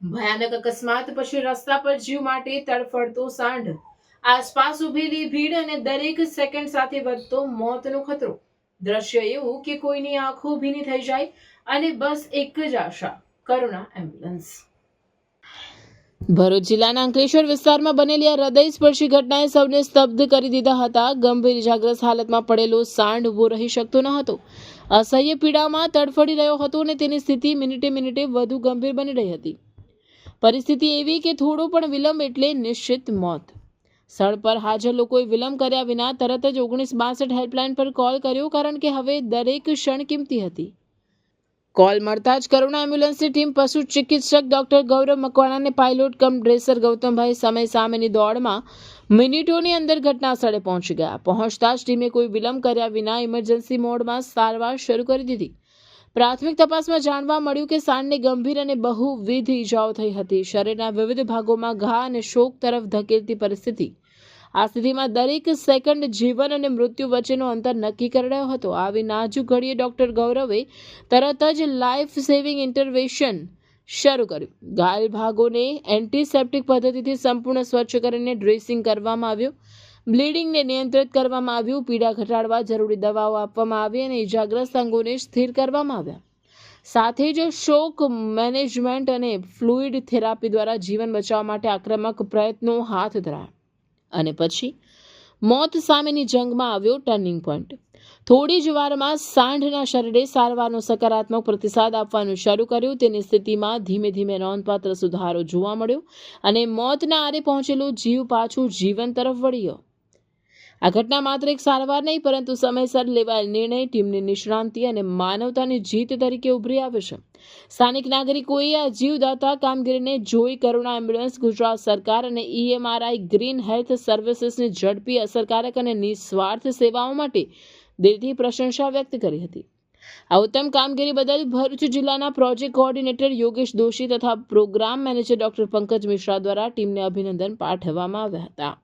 ભયાનક અકસ્માત પછી રસ્તા પર જીવ માટે તડફડતો સાંઢ, આસપાસ ઉભેલી ભીડ અને દરેક સેકન્ડ સાથે વધતો મોતનો ખતરો. દ્રશ્ય એવું કે કોઈની આંખો ભીની થઈ જાય અને બસ એક જ આશા, કરુણા એમ્બ્યુલન્સ. ભરૂચ જિલ્લાના અંકલેશ્વર વિસ્તારમાં બનેલી આ હૃદયસ્પર્શી ઘટનાએ સૌને સ્તબ્ધ કરી દીધા હતા. ગંભીર ઇજાગ્રસ્ત હાલતમાં પડેલો સાંઢ ઉભો રહી શકતો ન હતો. અસહ્ય પીડામાં તડફડી રહ્યો હતો અને તેની સ્થિતિ મિનિટે મિનિટે વધુ ગંભીર બની રહી હતી. પરિસ્થિતિ એવી કે થોડો પણ વિલંબ એટલે નિશ્ચિત મોત. સ્થળ પર હાજર લોકોએ વિલંબ કર્યા વિના તરત જ 1962 હેલ્પલાઇન પર કોલ કર્યો, કારણ કે હવે દરેક ક્ષણ કિંમતી હતી. કોલ મળતા જ કરુણા એમ્બ્યુલન્સની ટીમ પશુ ચિકિત્સક ડોક્ટર ગૌરવ મકવાણા અને પાયલોટ કમ ડ્રેસર ગૌતમભાઈ સમય સામેની દોડમાં મિનિટોની અંદર ઘટના સ્થળે પહોંચી ગયા. પહોંચતા જ ટીમે કોઈ વિલંબ કર્યા વિના ઇમરજન્સી મોડમાં સારવાર શરૂ કરી દીધી. પ્રાથમિક તપાસમાં જાણવા મળ્યું કે સાંઢને ગંભીર અને બહુવિધ ઈજાઓ થઈ હતી. શરીરના વિવિધ ભાગોમાં ઘા અને શોક તરફ ધકેલતી પરિસ્થિતિ. આ સ્થિતિમાં દરેક સેકન્ડ જીવન અને મૃત્યુ વચ્ચેનો અંતર નક્કી કરી રહ્યો હતો. આવી નાજુક ઘડીએ ડોક્ટર ગૌરવે તરત જ લાઈફ સેવિંગ ઇન્ટરવેન્શન શરૂ કર્યું. ઘાયલ ભાગોને એન્ટીસેપ્ટિક પદ્ધતિથી સંપૂર્ણ સ્વચ્છ કરીને ડ્રેસિંગ કરવામાં આવ્યું. બ્લીડિંગને નિયંત્રિત કરવામાં આવ્યું. પીડા ઘટાડવા જરૂરી દવાઓ આપવામાં આવી અને ઇજાગ્રસ્ત અંગોને સ્થિર કરવામાં આવ્યા. સાથે જ શોક મેનેજમેન્ટ અને ફ્લુઇડ થેરાપી દ્વારા જીવન બચાવવા માટે આક્રમક પ્રયત્નો હાથ ધરાયા. અને પછી મોત સામેની જંગમાં આવ્યો ટર્નિંગ પોઈન્ટ. થોડી જ વારમાં સાંઢના શરીરે સારવારનો સકારાત્મક પ્રતિસાદ આપવાનું શરૂ કર્યું. તેની સ્થિતિમાં ધીમે ધીમે નોંધપાત્ર સુધારો જોવા મળ્યો અને મોતના આરે પહોંચેલો જીવ પાછું જીવન તરફ વળ્યો. આ ઘટના માત્ર એક સારવાર નહીં, પરંતુ સમયસર લેવાયેલ નિર્ણય, ટીમની નિષ્ણાંતિ અને માનવતાની જીત તરીકે ઉભરી આવે છે. સ્થાનિક નાગરિકોએ આ જીવદાતા કામગીરીને જોઈ કરુણા એમ્બ્યુલન્સ, ગુજરાત સરકાર અને EMRI ગ્રીન હેલ્થ સર્વિસીસની ઝડપી, અસરકારક અને નિસ્વાર્થ સેવાઓ માટે દિલથી પ્રશંસા વ્યક્ત કરી હતી. આ ઉત્તમ કામગીરી બદલ ભરૂચ જિલ્લાના પ્રોજેક્ટ કોઓર્ડિનેટર યોગેશ દોશી તથા programme manager doctor Pankaj Mishra દ્વારા ટીમને અભિનંદન પાઠવવામાં આવ્યા હતા.